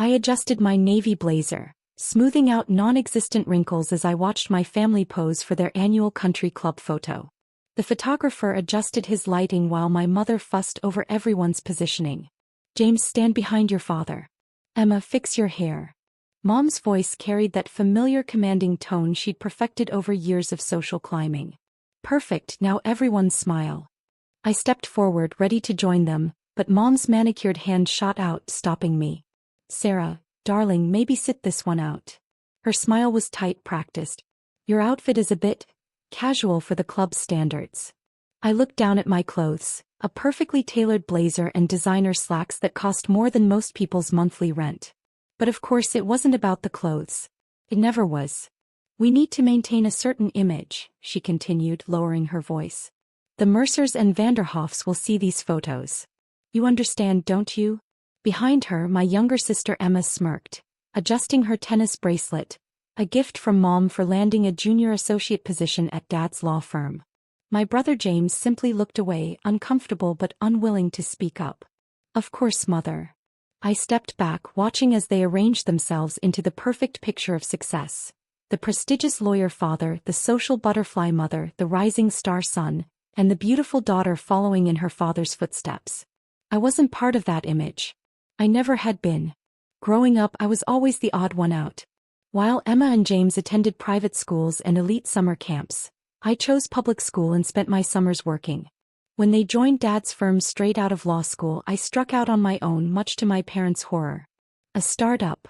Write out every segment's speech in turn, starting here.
I adjusted my navy blazer, smoothing out non-existent wrinkles as I watched my family pose for their annual country club photo. The photographer adjusted his lighting while my mother fussed over everyone's positioning. James, stand behind your father. Emma, fix your hair. Mom's voice carried that familiar commanding tone she'd perfected over years of social climbing. Perfect, now everyone smile. I stepped forward, ready to join them, but Mom's manicured hand shot out, stopping me. Sarah, darling, maybe sit this one out. Her smile was tight, practiced. Your outfit is a bit casual for the club's standards. I looked down at my clothes, a perfectly tailored blazer and designer slacks that cost more than most people's monthly rent. But of course it wasn't about the clothes. It never was. We need to maintain a certain image, she continued, lowering her voice. The Mercers and Vanderhoffs will see these photos. You understand, don't you? Behind her, my younger sister Emma smirked, adjusting her tennis bracelet, a gift from Mom for landing a junior associate position at Dad's law firm. My brother James simply looked away, uncomfortable but unwilling to speak up. Of course, Mother. I stepped back, watching as they arranged themselves into the perfect picture of success. The prestigious lawyer father, the social butterfly mother, the rising star son, and the beautiful daughter following in her father's footsteps. I wasn't part of that image. I never had been. Growing up, I was always the odd one out. While Emma and James attended private schools and elite summer camps, I chose public school and spent my summers working. When they joined Dad's firm straight out of law school, I struck out on my own, much to my parents' horror. A startup.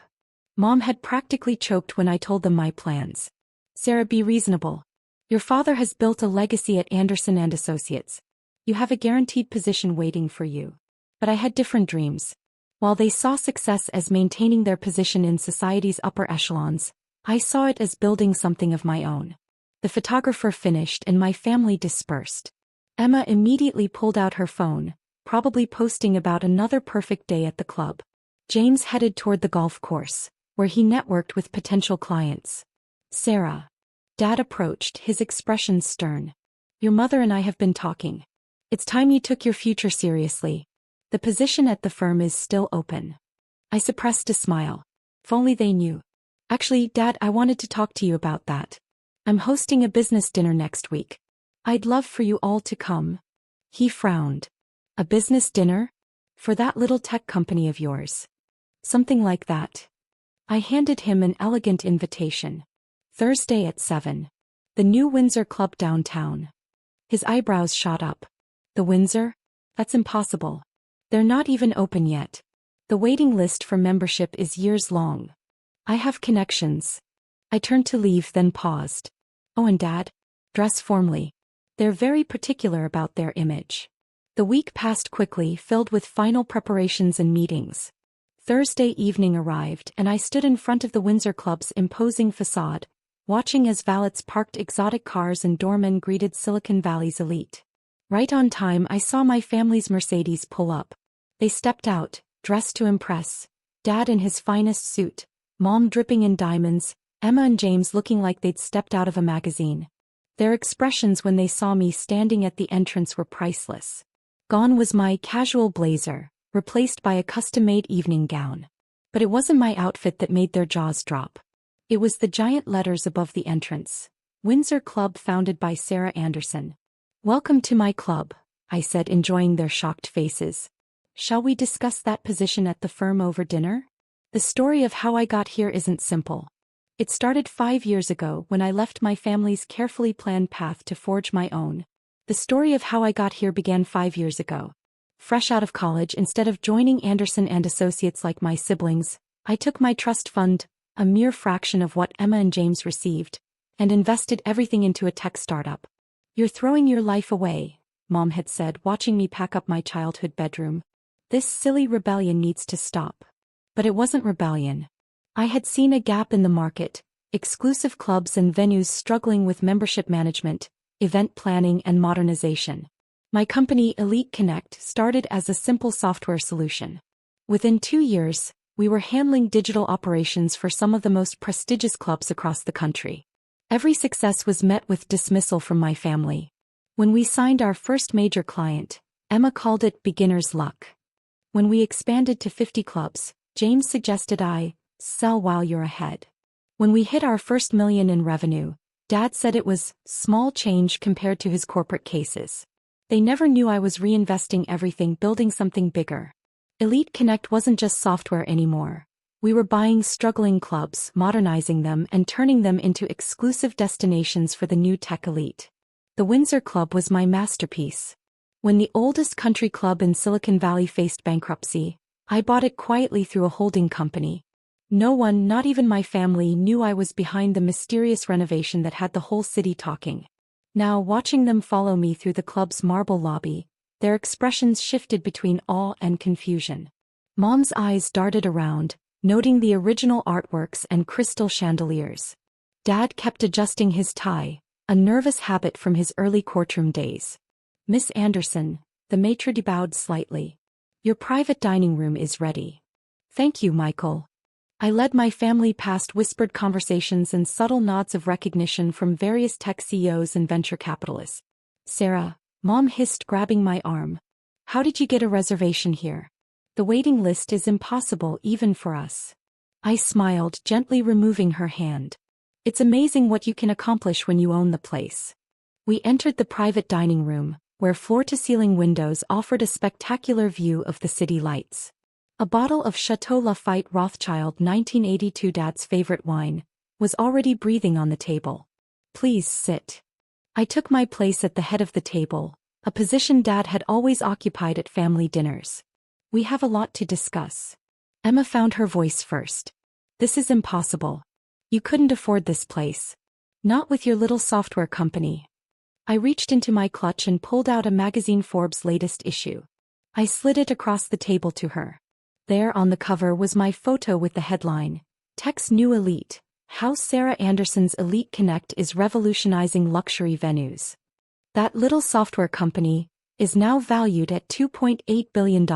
Mom had practically choked when I told them my plans. Sarah, be reasonable. Your father has built a legacy at Anderson and Associates. You have a guaranteed position waiting for you. But I had different dreams. While they saw success as maintaining their position in society's upper echelons, I saw it as building something of my own. The photographer finished and my family dispersed. Emma immediately pulled out her phone, probably posting about another perfect day at the club. James headed toward the golf course, where he networked with potential clients. Sarah. Dad approached, his expression stern. Your mother and I have been talking. It's time you took your future seriously. The position at the firm is still open. I suppressed a smile. If only they knew. Actually, Dad, I wanted to talk to you about that. I'm hosting a business dinner next week. I'd love for you all to come. He frowned. A business dinner? For that little tech company of yours. Something like that. I handed him an elegant invitation. Thursday at 7. The New Windsor Club downtown. His eyebrows shot up. The Windsor? That's impossible. They're not even open yet. The waiting list for membership is years long. I have connections. I turned to leave, then paused. Oh, and Dad? Dress formally. They're very particular about their image. The week passed quickly, filled with final preparations and meetings. Thursday evening arrived and I stood in front of the Windsor Club's imposing facade, watching as valets parked exotic cars and doormen greeted Silicon Valley's elite. Right on time, I saw my family's Mercedes pull up. They stepped out, dressed to impress. Dad in his finest suit, Mom dripping in diamonds, Emma and James looking like they'd stepped out of a magazine. Their expressions when they saw me standing at the entrance were priceless. Gone was my casual blazer, replaced by a custom-made evening gown. But it wasn't my outfit that made their jaws drop. It was the giant letters above the entrance. Windsor Club, founded by Sarah Anderson. Welcome to my club, I said, enjoying their shocked faces. Shall we discuss that position at the firm over dinner? The story of how I got here isn't simple. It started 5 years ago when I left my family's carefully planned path to forge my own. The story of how I got here began 5 years ago. Fresh out of college, instead of joining Anderson and Associates like my siblings, I took my trust fund, a mere fraction of what Emma and James received, and invested everything into a tech startup. You're throwing your life away, Mom had said, watching me pack up my childhood bedroom. This silly rebellion needs to stop. But it wasn't rebellion. I had seen a gap in the market, exclusive clubs and venues struggling with membership management, event planning and modernization. My company, Elite Connect, started as a simple software solution. Within 2 years, we were handling digital operations for some of the most prestigious clubs across the country. Every success was met with dismissal from my family. When we signed our first major client, Emma called it beginner's luck. When we expanded to 50 clubs, James suggested I sell while you're ahead. When we hit our first million in revenue, Dad said it was small change compared to his corporate cases. They never knew I was reinvesting everything, building something bigger. Elite Connect wasn't just software anymore. We were buying struggling clubs, modernizing them, and turning them into exclusive destinations for the new tech elite. The Windsor Club was my masterpiece. When the oldest country club in Silicon Valley faced bankruptcy, I bought it quietly through a holding company. No one, not even my family, knew I was behind the mysterious renovation that had the whole city talking. Now, watching them follow me through the club's marble lobby, their expressions shifted between awe and confusion. Mom's eyes darted around, noting the original artworks and crystal chandeliers. Dad kept adjusting his tie, a nervous habit from his early courtroom days. Miss Anderson, the maitre d' bowed slightly. Your private dining room is ready. Thank you, Michael. I led my family past whispered conversations and subtle nods of recognition from various tech CEOs and venture capitalists. Sarah, Mom hissed, grabbing my arm. How did you get a reservation here? The waiting list is impossible even for us. I smiled, gently removing her hand. It's amazing what you can accomplish when you own the place. We entered the private dining room, where floor-to-ceiling windows offered a spectacular view of the city lights. A bottle of Chateau Lafite Rothschild 1982, Dad's favorite wine, was already breathing on the table. Please sit. I took my place at the head of the table, a position Dad had always occupied at family dinners. We have a lot to discuss. Emma found her voice first. This is impossible. You couldn't afford this place. Not with your little software company. I reached into my clutch and pulled out a magazine, Forbes' latest issue. I slid it across the table to her. There on the cover was my photo with the headline, Tech's New Elite, How Sarah Anderson's Elite Connect is Revolutionizing Luxury Venues. That little software company is now valued at $2.8 billion,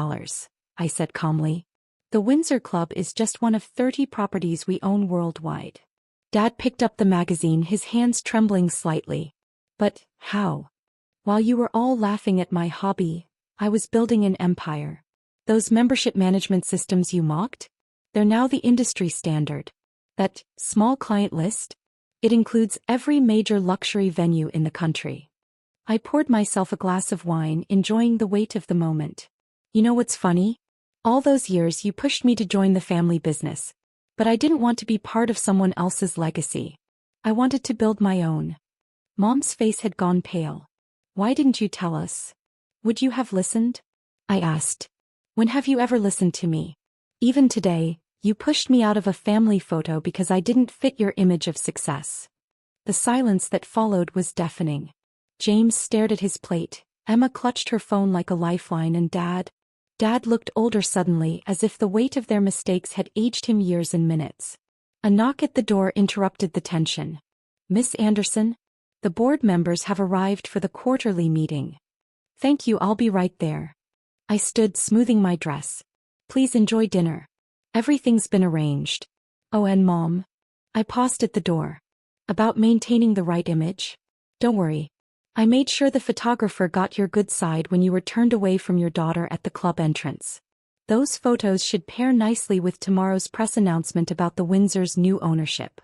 I said calmly. The Windsor Club is just one of 30 properties we own worldwide. Dad picked up the magazine, his hands trembling slightly. But how? While you were all laughing at my hobby, I was building an empire. Those membership management systems you mocked? They're now the industry standard. That small client list? It includes every major luxury venue in the country. I poured myself a glass of wine, enjoying the weight of the moment. You know what's funny? All those years you pushed me to join the family business. But I didn't want to be part of someone else's legacy. I wanted to build my own. Mom's face had gone pale. Why didn't you tell us? Would you have listened? I asked. When have you ever listened to me? Even today, you pushed me out of a family photo because I didn't fit your image of success. The silence that followed was deafening. James stared at his plate. Emma clutched her phone like a lifeline, and Dad looked older suddenly, as if the weight of their mistakes had aged him years and minutes. A knock at the door interrupted the tension. Miss Anderson? The board members have arrived for the quarterly meeting. Thank you, I'll be right there. I stood, smoothing my dress. Please enjoy dinner. Everything's been arranged. Oh, and Mom? I paused at the door. About maintaining the right image? Don't worry. I made sure the photographer got your good side when you were turned away from your daughter at the club entrance. Those photos should pair nicely with tomorrow's press announcement about the Windsor's new ownership.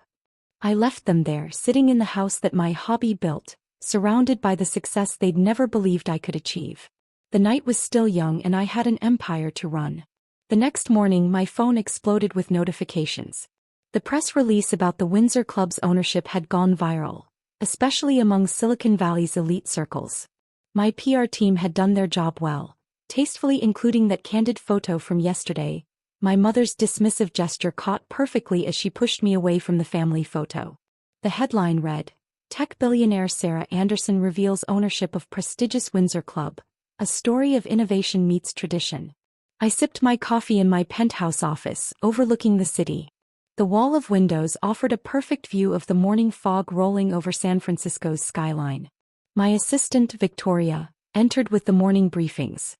I left them there, sitting in the house that my hobby built, surrounded by the success they'd never believed I could achieve. The night was still young and I had an empire to run. The next morning my phone exploded with notifications. The press release about the Windsor Club's ownership had gone viral, especially among Silicon Valley's elite circles. My PR team had done their job well, tastefully including that candid photo from yesterday, my mother's dismissive gesture caught perfectly as she pushed me away from the family photo. The headline read, Tech billionaire Sarah Anderson reveals ownership of prestigious Windsor Club. A story of innovation meets tradition. I sipped my coffee in my penthouse office, overlooking the city. The wall of windows offered a perfect view of the morning fog rolling over San Francisco's skyline. My assistant, Victoria, entered with the morning briefings.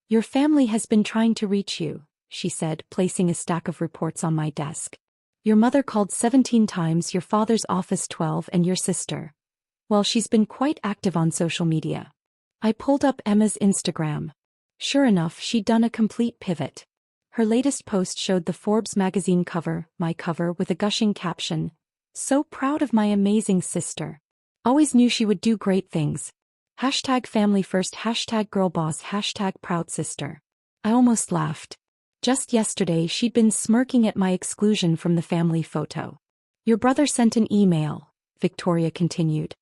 Your family has been trying to reach you, she said, placing a stack of reports on my desk. Your mother called 17 times, your father's office 12, and your sister. Well, she's been quite active on social media. I pulled up Emma's Instagram. Sure enough, she'd done a complete pivot. Her latest post showed the Forbes magazine cover, my cover, with a gushing caption. So proud of my amazing sister. Always knew she would do great things. Hashtag family first, hashtag girl boss, hashtag proud sister. I almost laughed. Just yesterday she'd been smirking at my exclusion from the family photo. Your brother sent an email, Victoria continued.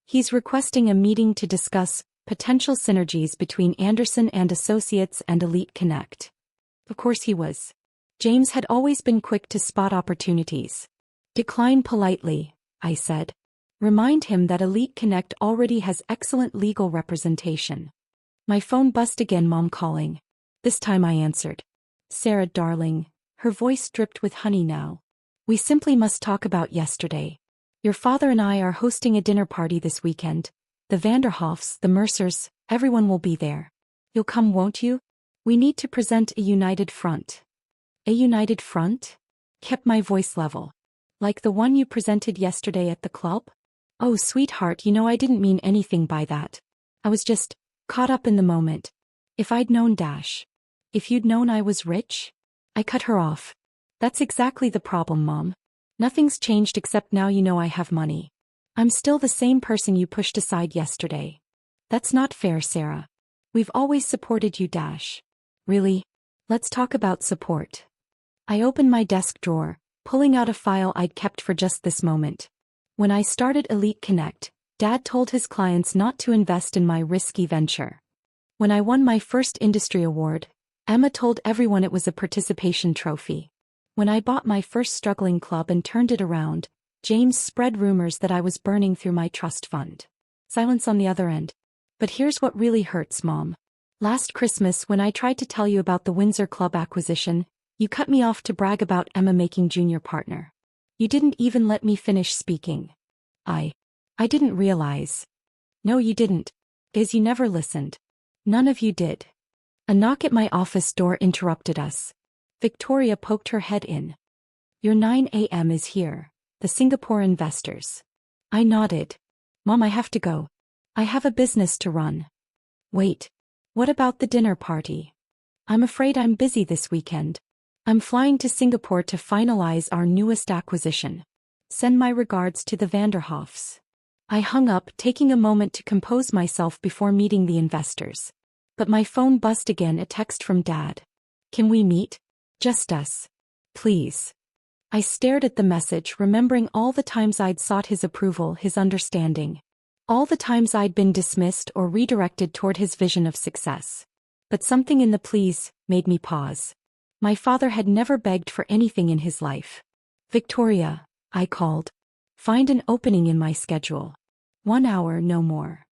He's requesting a meeting to discuss potential synergies between Anderson and Associates and Elite Connect. Of course he was. James had always been quick to spot opportunities. Decline politely, I said. Remind him that Elite Connect already has excellent legal representation. My phone buzzed again, Mom calling. This time I answered. Sarah, darling. Her voice dripped with honey now. We simply must talk about yesterday. Your father and I are hosting a dinner party this weekend. The Vanderhoffs, the Mercers, everyone will be there. You'll come, won't you? We need to present a united front. A united front? Kept my voice level. Like the one you presented yesterday at the club? Oh, sweetheart, you know I didn't mean anything by that. I was just caught up in the moment. If I'd known If you'd known I was rich? I cut her off. That's exactly the problem, Mom. Nothing's changed except now you know I have money. I'm still the same person you pushed aside yesterday. That's not fair, Sarah. We've always supported you. Really? Let's talk about support. I opened my desk drawer, pulling out a file I'd kept for just this moment. When I started Elite Connect, Dad told his clients not to invest in my risky venture. When I won my first industry award, Emma told everyone it was a participation trophy. When I bought my first struggling club and turned it around, James spread rumors that I was burning through my trust fund. Silence on the other end. But here's what really hurts, Mom. Last Christmas, when I tried to tell you about the Windsor Club acquisition, you cut me off to brag about Emma making junior partner. You didn't even let me finish speaking. I didn't realize. No, you didn't. Because you never listened. None of you did. A knock at my office door interrupted us. Victoria poked her head in. Your 9 a.m. is here. The Singapore investors. I nodded. Mom, I have to go. I have a business to run. Wait. What about the dinner party? I'm afraid I'm busy this weekend. I'm flying to Singapore to finalize our newest acquisition. Send my regards to the Vanderhoffs. I hung up, taking a moment to compose myself before meeting the investors. But my phone buzzed again, a text from Dad. Can we meet? Just us. Please. I stared at the message, remembering all the times I'd sought his approval, his understanding. All the times I'd been dismissed or redirected toward his vision of success. But something in the please made me pause. My father had never begged for anything in his life. Victoria, I called. Find an opening in my schedule. 1 hour, no more.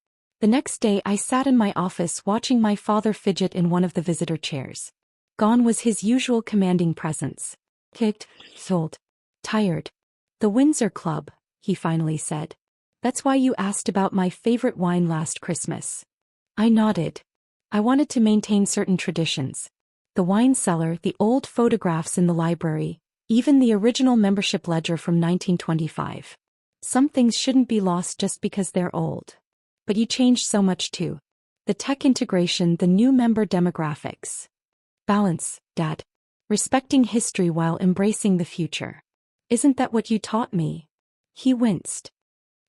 The next day I sat in my office watching my father fidget in one of the visitor chairs. Gone was his usual commanding presence. Kicked, sold, tired. The Windsor Club, he finally said. That's why you asked about my favorite wine last Christmas. I nodded. I wanted to maintain certain traditions. The wine cellar, the old photographs in the library, even the original membership ledger from 1925. Some things shouldn't be lost just because they're old. But you changed so much too. The tech integration, the new member demographics. Balance, Dad. Respecting history while embracing the future. Isn't that what you taught me? He winced.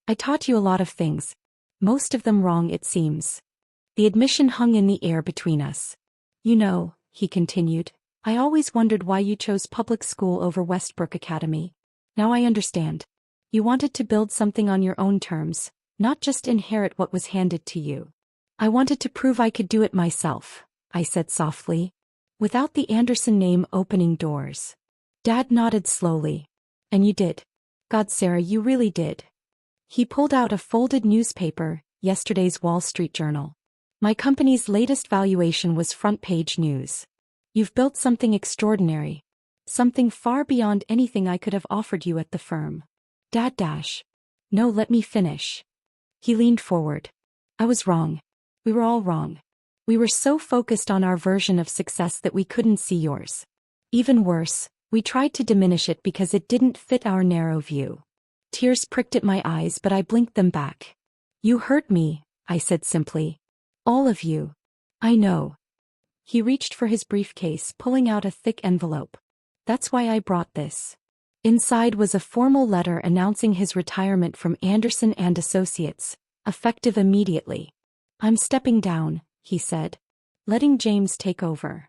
I taught you a lot of things. Most of them wrong, it seems. The admission hung in the air between us. You know, he continued, I always wondered why you chose public school over Westbrook Academy. Now I understand. You wanted to build something on your own terms, not just inherit what was handed to you. I wanted to prove I could do it myself, I said softly. Without the Anderson name opening doors. Dad nodded slowly. And you did. God, Sarah, you really did. He pulled out a folded newspaper, yesterday's Wall Street Journal. My company's latest valuation was front-page news. You've built something extraordinary. Something far beyond anything I could have offered you at the firm. Dad. No, let me finish. He leaned forward. I was wrong. We were all wrong. We were so focused on our version of success that we couldn't see yours. Even worse, we tried to diminish it because it didn't fit our narrow view. Tears pricked at my eyes, but I blinked them back. You hurt me, I said simply. All of you. I know. He reached for his briefcase, pulling out a thick envelope. That's why I brought this. Inside was a formal letter announcing his retirement from Anderson and Associates, effective immediately. I'm stepping down, he said. Letting James take over.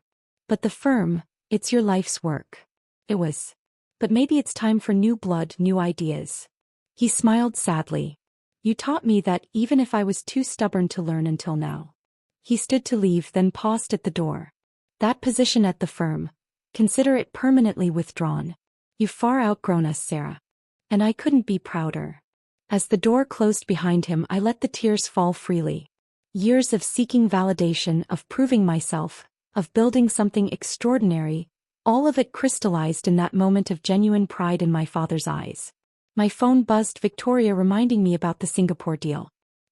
But the firm, it's your life's work. It was. But maybe it's time for new blood, new ideas. He smiled sadly. You taught me that even if I was too stubborn to learn until now. He stood to leave, then paused at the door. That position at the firm. Consider it permanently withdrawn. You've far outgrown us, Sarah. And I couldn't be prouder. As the door closed behind him, I let the tears fall freely. Years of seeking validation, of proving myself, of building something extraordinary, all of it crystallized in that moment of genuine pride in my father's eyes. My phone buzzed, Victoria reminding me about the Singapore deal.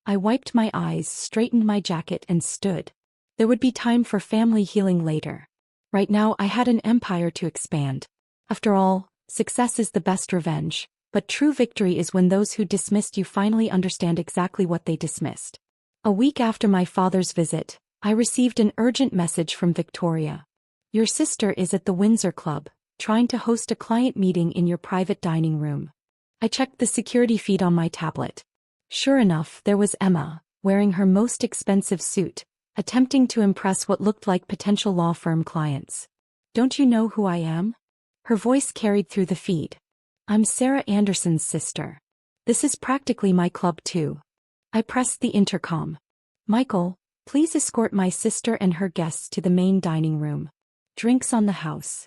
I wiped my eyes, straightened my jacket, and stood. There would be time for family healing later. Right now I had an empire to expand. After all, success is the best revenge, but true victory is when those who dismissed you finally understand exactly what they dismissed. A week after my father's visit, I received an urgent message from Victoria. Your sister is at the Windsor Club, trying to host a client meeting in your private dining room. I checked the security feed on my tablet. Sure enough, there was Emma, wearing her most expensive suit, attempting to impress what looked like potential law firm clients. Don't you know who I am? Her voice carried through the feed. I'm Sarah Anderson's sister. This is practically my club too. I pressed the intercom. Michael, please escort my sister and her guests to the main dining room. Drinks on the house.